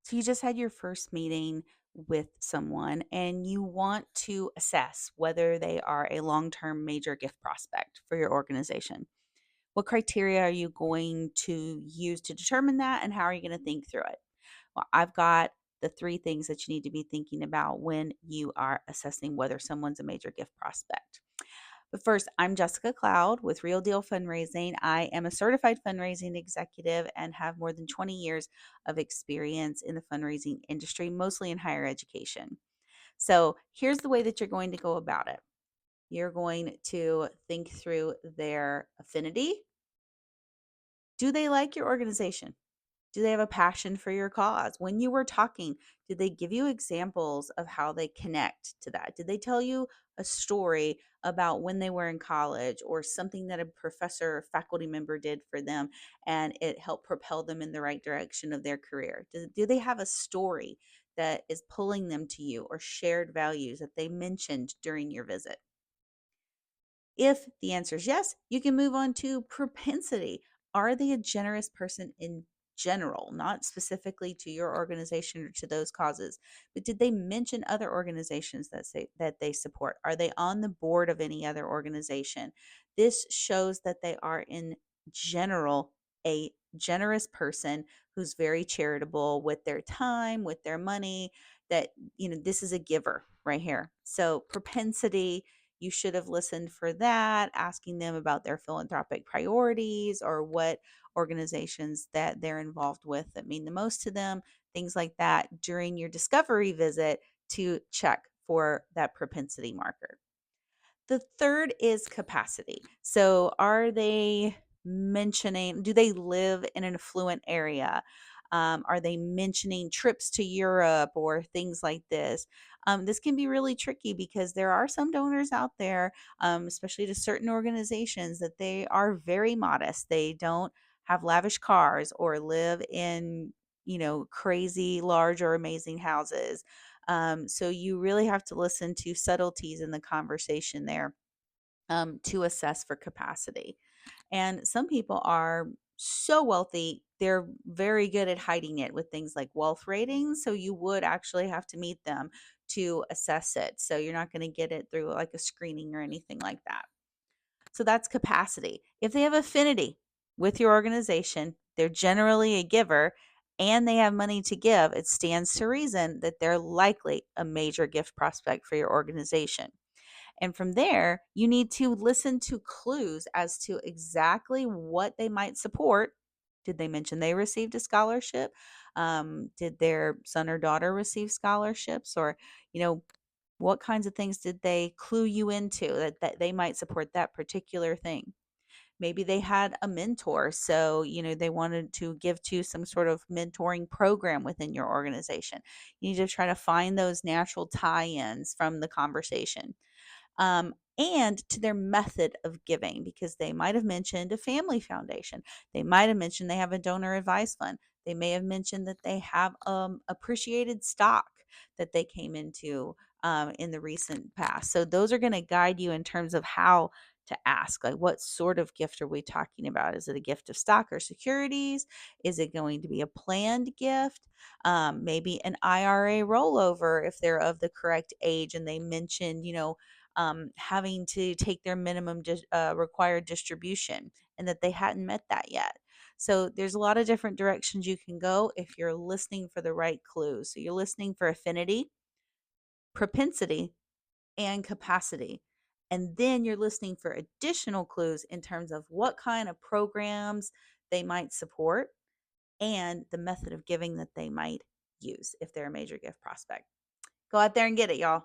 So you just had your first meeting with someone and you want to assess whether they are a long term major gift prospect for your organization. What criteria are you going to use to determine that, and how are you going to think through it? Well, I've got the three things that you need to be thinking about when you are assessing whether someone's a major gift prospect. But first, I'm Jessica Cloud with Real Deal Fundraising. I am a certified fundraising executive and have more than 20 years of experience in the fundraising industry, mostly in higher education. So here's the way that you're going to go about it. You're going to think through their affinity. Do they like your organization? Do they have a passion for your cause? When you were talking, did they give you examples of how they connect to that? Did they tell you a story about when they were in college or something that a professor or faculty member did for them and it helped propel them in the right direction of their career? Do they have a story that is pulling them to you or shared values that they mentioned during your visit? If the answer is yes, you can move on to propensity. Are they a generous person in general, not specifically to your organization or to those causes? But did they mention other organizations that say that they support? Are they on the board of any other organization? This shows that they are in general a generous person who's very charitable with their time, with their money, that this is a giver right here. So propensity, you should have listened for that, asking them about their philanthropic priorities or what organizations that they're involved with that mean the most to them, things like that during your discovery visit to check for that propensity marker. The third is capacity. So, are they mentioning, do they live in an affluent area? Are they mentioning trips to Europe or things like this? This can be really tricky because there are some donors out there, especially to certain organizations, that they are very modest. They don't have lavish cars or live in, crazy, large, or amazing houses. So you really have to listen to subtleties in the conversation there to assess for capacity. And some people are so wealthy, they're very good at hiding it with things like wealth ratings. So you would actually have to meet them to assess it. So you're not going to get it through like a screening or anything like that. So that's capacity. If they have affinity with your organization, they're generally a giver and they have money to give, it stands to reason that they're likely a major gift prospect for your organization. And from there, you need to listen to clues as to exactly what they might support. Did they mention they received a scholarship? Did their son or daughter receive scholarships? Or, you know, what kinds of things did they clue you into that they might support that particular thing? Maybe they had a mentor. So, they wanted to give to some sort of mentoring program within your organization. You need to try to find those natural tie ins from the conversation, and to their method of giving, because they might have mentioned a family foundation. They might have mentioned they have a donor advice fund. They may have mentioned that they have appreciated stock that they came into in the recent past. So those are going to guide you in terms of how to ask, like, what sort of gift are we talking about? Is it a gift of stock or securities? Is it going to be a planned gift? Maybe an IRA rollover if they're of the correct age and they mentioned, having to take their minimum required distribution and that they hadn't met that yet. So there's a lot of different directions you can go if you're listening for the right clues. So you're listening for affinity, propensity, and capacity. And then you're listening for additional clues in terms of what kind of programs they might support and the method of giving that they might use if they're a major gift prospect. Go out there and get it, y'all.